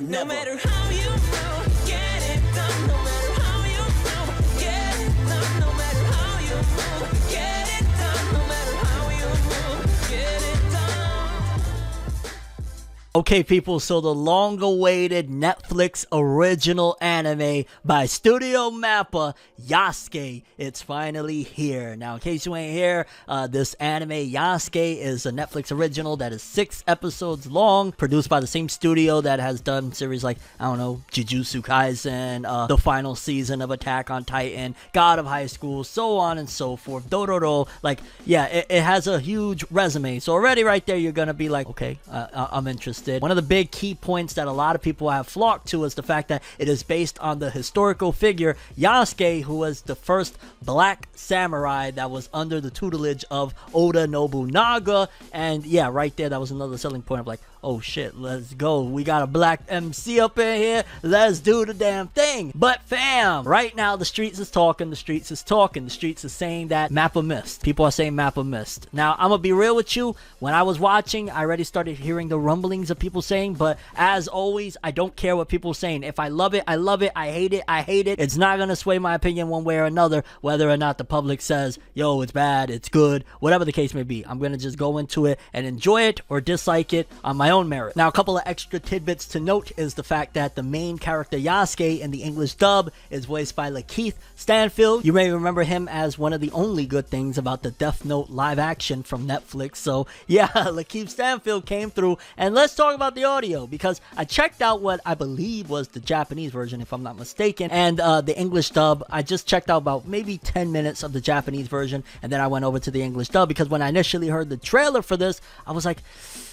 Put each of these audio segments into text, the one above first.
No matter how you move, get it done. No matter how you move, get it done. No matter how you move, get it done. No matter how you move, get it done. Okay, people, so the long-awaited Netflix original anime by Studio Mappa, Yasuke, it's finally here. Now, in case you ain't here, this anime, Yasuke, is a Netflix original that is 6 episodes long, produced by the same studio that has done series like, I don't know, Jujutsu Kaisen, the final season of Attack on Titan, God of High School, so on and so forth, Dororo. Like, yeah, it has a huge resume, so already right there, you're gonna be like, okay, I'm interested. One of the big key points that a lot of people have flocked to is the fact that it is based on the historical figure Yasuke, who was the first black samurai that was under the tutelage of Oda Nobunaga. And yeah, right there, that was another selling point of like, oh shit, let's go. We got a black MC up in here. Let's do the damn thing. But fam, right now the streets is talking. The streets is talking. The streets is saying that Mappa missed. People are saying Mappa missed. Now, I'm going to be real with you. When I was watching, I already started hearing the rumblings of people saying, but as always, I don't care what people are saying. If I love it, I love it. I hate it, I hate it. It's not going to sway my opinion one way or another, whether or not the public says, yo, it's bad, it's good, whatever the case may be. I'm going to just go into it and enjoy it or dislike it on my own merit. Now, a couple of extra tidbits to note is the fact that the main character Yasuke in the English dub is voiced by Lakeith Stanfield. You may remember him as one of the only good things about the Death Note live action from Netflix. So yeah, Lakeith Stanfield came through. And let's talk about the audio, because I checked out what I believe was the Japanese version, if I'm not mistaken, and the English dub. I just checked out about maybe 10 minutes of the Japanese version, and then I went over to the English dub, because when I initially heard the trailer for this, I was like,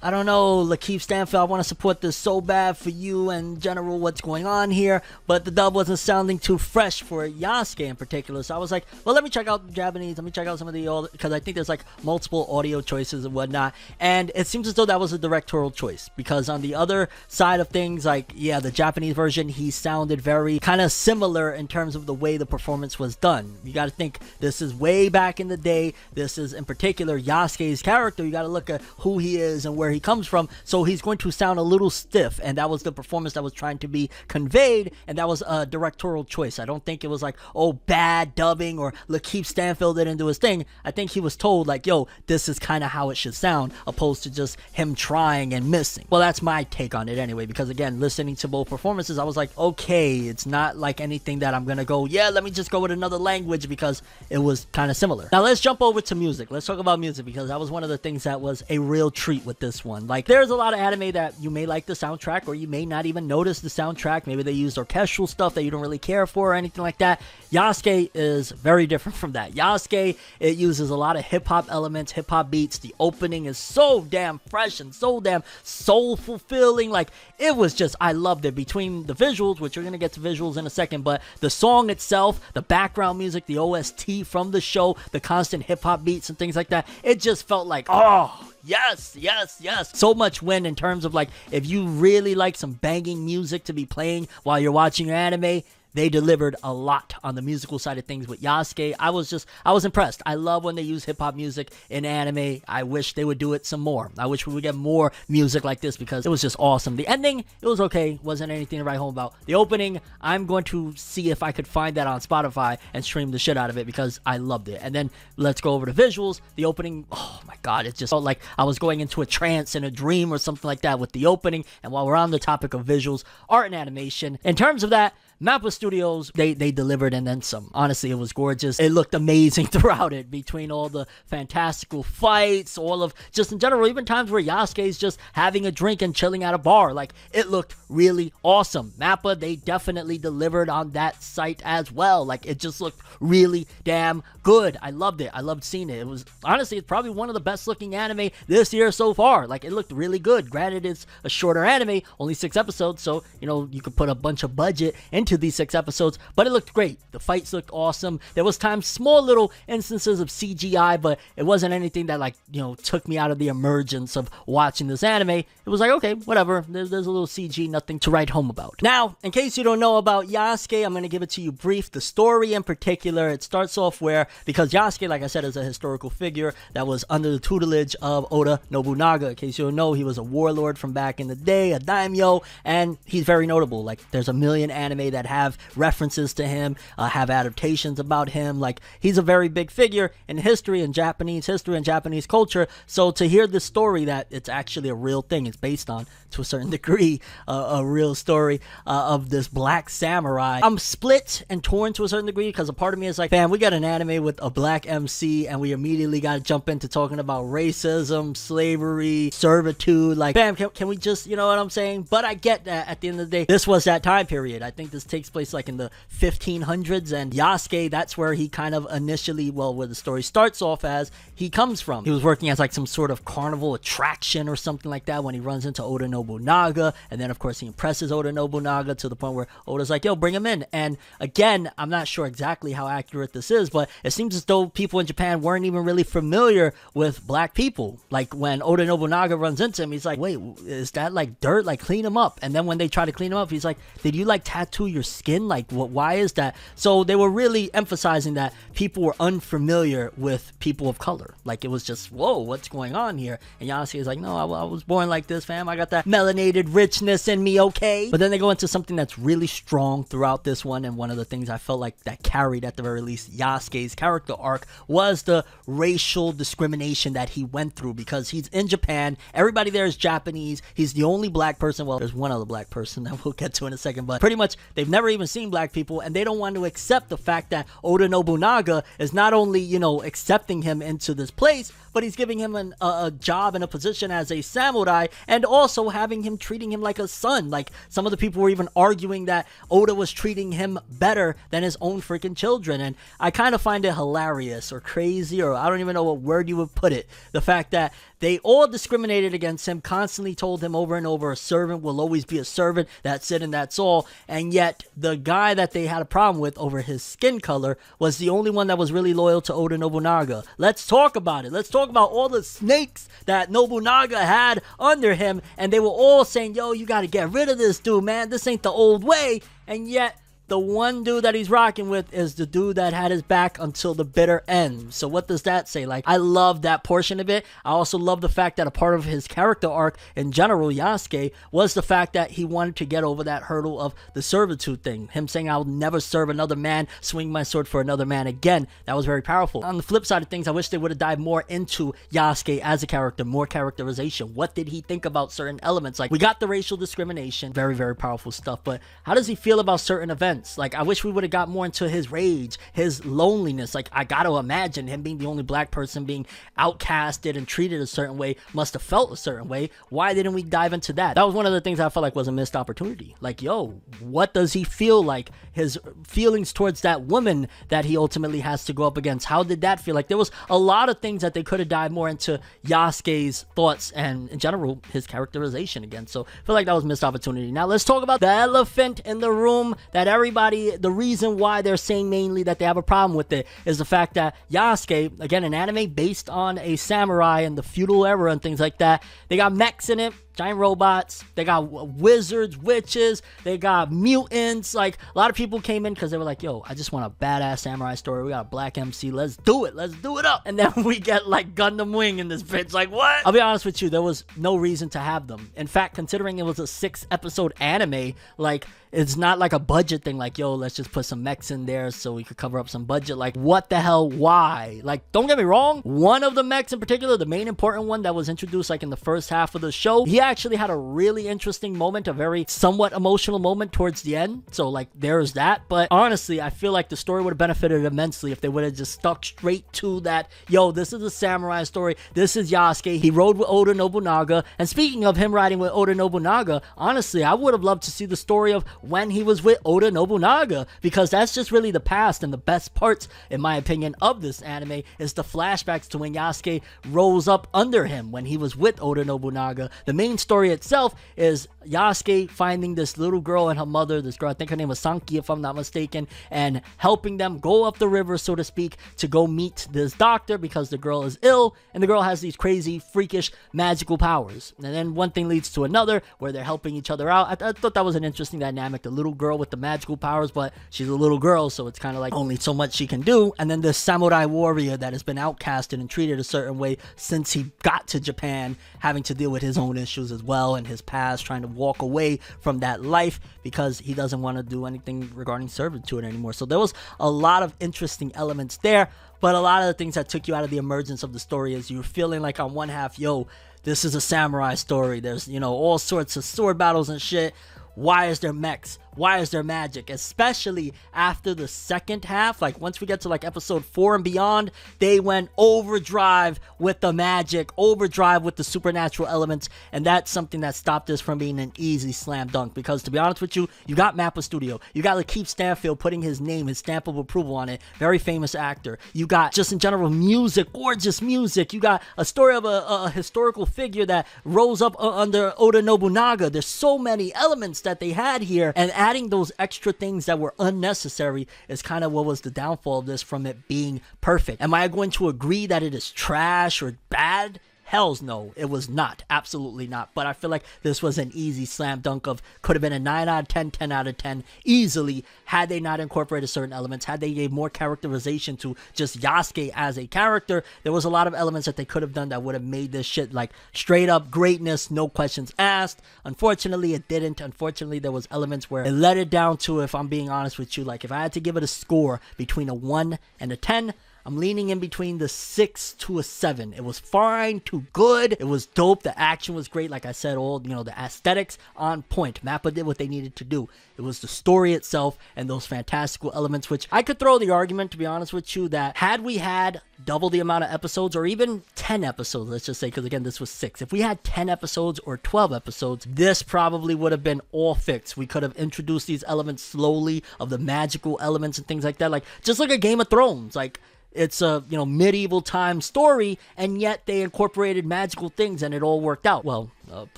I don't know, Lakeith Stanfield, I want to support this so bad for you and general what's going on here, but the dub wasn't sounding too fresh for Yasuke in particular, so I was like, well, let me check out the Japanese, let me check out some of the, because I think there's like multiple audio choices and whatnot, and it seems as though that was a directorial choice, because on the other side of things, like, yeah, the Japanese version, he sounded very kind of similar in terms of the way the performance was done. You got to think, this is way back in the day, this is in particular Yasuke's character, you got to look at who he is and where he comes from, so he's going to sound a little stiff, and that was the performance that was trying to be conveyed, and that was a directorial choice. I don't think it was like, oh, bad dubbing or Lakeith Stanfield didn't do his thing. I think he was told like, yo, this is kind of how it should sound, opposed to just him trying and missing. Well, that's my take on it anyway, because again, listening to both performances, I was like, okay, it's not like anything that I'm gonna go, yeah, let me just go with another language, because it was kind of similar. Now let's jump over to music. Let's talk about music, because that was one of the things that was a real treat with this one. Like, there's a lot of anime that you may like the soundtrack, or you may not even notice the soundtrack. Maybe they used orchestral stuff that you don't really care for or anything like that. Yasuke is very different from that. Yasuke, it uses a lot of hip-hop elements, hip-hop beats. The opening is so damn fresh and so damn soulful feeling. Like, it was just, I loved it. Between the visuals, which we're going to get to visuals in a second, but the song itself, the background music, the OST from the show, the constant hip-hop beats and things like that, it just felt like, oh, yes, yes, yes. So much win in terms of like, if you really like some banging music to be playing while you're watching your anime, they delivered a lot on the musical side of things with Yasuke. I was impressed. I love when they use hip-hop music in anime. I wish they would do it some more. I wish we would get more music like this, because it was just awesome. The ending, it was okay. Wasn't anything to write home about. The opening, I'm going to see if I could find that on Spotify and stream the shit out of it, because I loved it. And then let's go over the visuals. The opening, oh my god, it just felt like I was going into a trance in a dream or something like that with the opening. And while we're on the topic of visuals, art and animation, in terms of that, Mappa Studios, they delivered and then some. Honestly, it was gorgeous. It looked amazing throughout it, between all the fantastical fights, all of, just in general, even times where Yasuke's just having a drink and chilling at a bar. Like, it looked really awesome. Mappa, they definitely delivered on that site as well. Like, it just looked really damn good. I loved it. I loved seeing it. It was, honestly, it's probably one of the best looking anime this year so far. Like, it looked really good. Granted, it's a shorter anime, only 6 episodes, so, you know, you could put a bunch of budget into these 6 6 episodes, but it looked great. The fights looked awesome. There was times, small little instances of CGI, but it wasn't anything that, like, you know, took me out of the emergence of watching this anime. It was like, okay, whatever. There's a little CG, nothing to write home about. Now, in case you don't know about Yasuke, I'm going to give it to you brief. The story in particular, it starts off where, because Yasuke, like I said, is a historical figure that was under the tutelage of Oda Nobunaga. In case you don't know, he was a warlord from back in the day, a daimyo, and he's very notable. Like, there's a million anime that have references to him, have adaptations about him. Like, he's a very big figure in history and Japanese culture. So to hear the story that it's actually a real thing, it's based on, to a certain degree, a real story of this black samurai. I'm split and torn to a certain degree, because a part of me is like, fam, we got an anime with a black MC and we immediately got to jump into talking about racism, slavery, servitude. Like, fam, can we just, you know what I'm saying? But I get that at the end of the day, this was that time period. I think this takes place like in the 1500s, and Yasuke, that's where he kind of initially, well, where the story starts off as, he comes from. He was working as like some sort of carnival attraction or something like that when he runs into Oda Nobunaga, and then of course he impresses Oda Nobunaga to the point where Oda's like, yo, bring him in. And again, I'm not sure exactly how accurate this is, but it seems as though people in Japan weren't even really familiar with black people. Like, when Oda Nobunaga runs into him, he's like, wait, is that like dirt? Like, clean him up. And then when they try to clean him up, he's like, did you like tattoo your skin? Like, why is that? So they were really emphasizing that people were unfamiliar with people of color. Like, it was just, whoa, what's going on here? And Yasuke is like, no, I was born like this, fam. I got that melanated richness in me, okay? But then they go into something that's really strong throughout this one, and one of the things I felt like that carried, at the very least, Yasuke's character arc was the racial discrimination that he went through, because he's in Japan, everybody there is Japanese, he's the only black person, well, there's one other black person that we'll get to in a second, but pretty much they've never even seen black people, and they don't want to accept the fact that Oda Nobunaga is not only, you know, accepting him into this place, but he's giving him a job and a position as a samurai, and also having him treating him like a son. Like, some of the people were even arguing that Oda was treating him better than his own freaking children, and I kind of find it hilarious or crazy, or I don't even know what word you would put it. The fact that they all discriminated against him, constantly told him over and over, a servant will always be a servant, that's it and that's all, and yet the guy that they had a problem with over his skin color was the only one that was really loyal to Oda Nobunaga. Let's talk about it. Let's talk about all the snakes that Nobunaga had under him, and they were all saying, yo, you gotta get rid of this dude, man, this ain't the old way. And yet the one dude that he's rocking with is the dude that had his back until the bitter end. So what does that say? Like, I love that portion of it. I also love the fact that a part of his character arc in general, Yasuke, was the fact that he wanted to get over that hurdle of the servitude thing. Him saying, I'll never serve another man, swing my sword for another man again. That was very powerful. On the flip side of things, I wish they would have dived more into Yasuke as a character, more characterization. What did he think about certain elements? Like, we got the racial discrimination, very, very powerful stuff, but how does he feel about certain events? Like, I wish we would have got more into his rage, his loneliness. Like, I gotta imagine him being the only black person being outcasted and treated a certain way must have felt a certain way. Why didn't we dive into that? That was one of the things I felt like was a missed opportunity. Like, yo, what does he feel like? His feelings towards that woman that he ultimately has to go up against. How did that feel? Like, there was a lot of things that they could have dived more into Yasuke's thoughts and, in general, his characterization again. So I feel like that was a missed opportunity. Now let's talk about the elephant in the room that everybody, the reason why they're saying mainly that they have a problem with it is the fact that Yasuke, again, an anime based on a samurai in the feudal era and things like that, they got mechs in it, giant robots, they got wizards, witches, they got mutants. Like, a lot of people came in because they were like, yo, I just want a badass samurai story. We got a black MC, let's do it up. And then we get like Gundam Wing in this bitch. Like, what? I'll be honest with you, there was no reason to have them. In fact, considering it was a 6-episode anime, like, it's not like a budget thing, like, yo, let's just put some mechs in there so we could cover up some budget. Like, what the hell? Why? Like, don't get me wrong, one of the mechs in particular, the main important one that was introduced like in the first half of the show, he actually had a really interesting moment, a very somewhat emotional moment towards the end. So, like, there's that. But honestly, I feel like the story would have benefited immensely if they would have just stuck straight to that, yo, this is a samurai story, this is Yasuke, he rode with Oda Nobunaga. And speaking of him riding with Oda Nobunaga, honestly, I would have loved to see the story of when he was with Oda Nobunaga, because that's just really the past. And the best parts, in my opinion, of this anime is the flashbacks to when Yasuke rose up under him when he was with Oda Nobunaga. The main main story itself is Yasuke finding this little girl and her mother, this girl, I think her name was Sanki if I'm not mistaken, and helping them go up the river, so to speak, to go meet this doctor because the girl is ill and the girl has these crazy, freakish, magical powers. And then one thing leads to another where they're helping each other out. I thought that was an interesting dynamic, the little girl with the magical powers, but she's a little girl, so it's kind of like only so much she can do. And then this samurai warrior that has been outcasted and treated a certain way since he got to Japan, having to deal with his own issues as well and his past, trying to walk away from that life because he doesn't want to do anything regarding servitude anymore. So there was a lot of interesting elements there, but a lot of the things that took you out of the emergence of the story is you're feeling like on one half, yo, this is a samurai story, there's, you know, all sorts of sword battles and shit. Why is there mechs? Why is there magic? Especially after the second half, like once we get to like episode 4 and beyond, they went overdrive with the magic, overdrive with the supernatural elements, and that's something that stopped this from being an easy slam dunk. Because to be honest with you, you got Mappa Studio, you got Lakeith Stanfield putting his name, his stamp of approval on it, very famous actor. You got just in general music, gorgeous music. You got a story of a historical figure that rose up under Oda Nobunaga. There's so many elements that they had here, and adding those extra things that were unnecessary is kind of what was the downfall of this from it being perfect. Am I going to agree that it is trash or bad? Hells no, it was not. Absolutely not. But I feel like this was an easy slam dunk of could have been a 9 out of 10, 10 out of 10 easily had they not incorporated certain elements, had they gave more characterization to just Yasuke as a character. There was a lot of elements that they could have done that would have made this shit like straight up greatness, no questions asked. Unfortunately, it didn't. Unfortunately, there was elements where it let it down to, if I'm being honest with you, like if I had to give it a score between a 1 and a 10, I'm leaning in between the 6 to a 7. It was fine to good. It was dope. The action was great. Like I said, all, you know, the aesthetics on point. Mappa did what they needed to do. It was the story itself and those fantastical elements, which I could throw the argument, to be honest with you, that had we had double the amount of episodes or even 10 episodes, let's just say, because again, this was 6. If we had 10 episodes or 12 episodes, this probably would have been all fixed. We could have introduced these elements slowly of the magical elements and things like that. Like, just like a Game of Thrones, like, it's a, you know, medieval time story, and yet they incorporated magical things and it all worked out. Well, up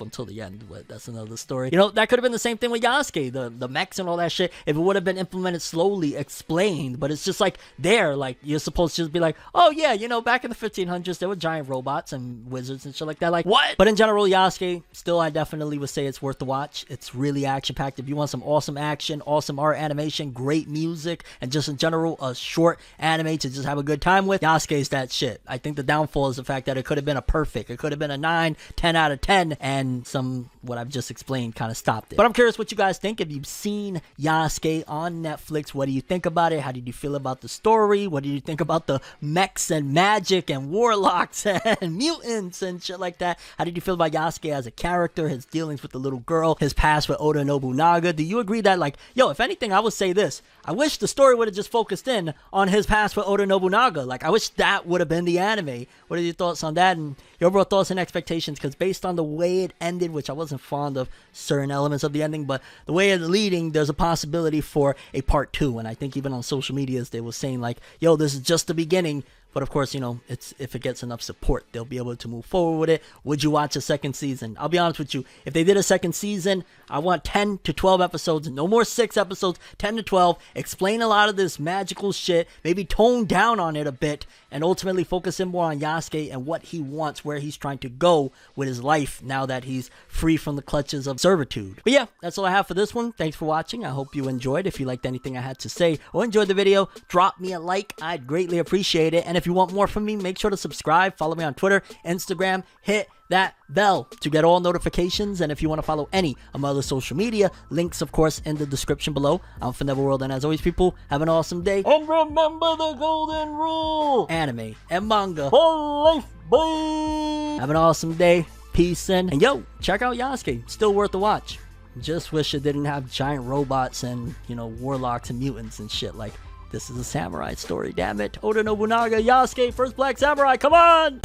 until the end, but that's another story. You know, that could have been the same thing with Yasuke, the mechs and all that shit, if it would have been implemented slowly, explained. But it's just like there, like you're supposed to just be like, oh yeah, you know, back in the 1500s there were giant robots and wizards and shit like that. Like, what? But in general, Yasuke, still, I definitely would say it's worth the watch. It's really action packed. If you want some awesome action, awesome art, animation, great music, and just in general a short anime to just have a good time with, Yasuke's that shit. I think the downfall is the fact that it could have been a perfect, it could have been a 9, 10 out of 10, and some, what I've just explained, kind of stopped it. But I'm curious what you guys think. If you've seen Yasuke on Netflix, what do you think about it? How did you feel about the story? What did you think about the mechs and magic and warlocks and mutants and shit like that? How did you feel about Yasuke as a character, his dealings with the little girl, his past with Oda Nobunaga? Do you agree that, like, yo, if anything, I would say this: I wish the story would have just focused in on his past with Oda Nobunaga. Like, I wish that would have been the anime. What are your thoughts on that, and your overall thoughts and expectations? Because based on the way it ended, which I wasn't fond of certain elements of the ending, but the way it's leading, there's a possibility for a part 2. And I think even on social medias, they were saying like, yo, this is just the beginning. But of course, you know, it's, if it gets enough support, they'll be able to move forward with it. Would you watch a second season? I'll be honest with you. If they did a second season, I want 10 to 12 episodes. No more 6 episodes, 10 to 12. Explain a lot of this magical shit. Maybe tone down on it a bit. And ultimately focus in more on Yasuke and what he wants, where he's trying to go with his life now that he's free from the clutches of servitude. But yeah, that's all I have for this one. Thanks for watching. I hope you enjoyed. If you liked anything I had to say or enjoyed the video, drop me a like. I'd greatly appreciate it. And if you want more from me, make sure to subscribe. Follow me on Twitter, Instagram. Hit that bell to get all notifications. And if you want to follow any of my other social media, links of course in the description below. I'm ForneverWorld, and as always, people, have an awesome day, and remember the golden rule: anime and manga for life, boy. Have an awesome day. Peace and yo, check out Yasuke. Still worth the watch. Just wish it didn't have giant robots and, you know, warlocks and mutants and shit. Like, this is a samurai story, damn it. Oda Nobunaga, Yasuke, first black samurai, come on!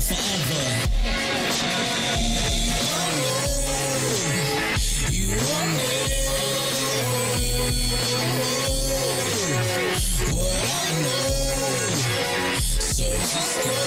So just go to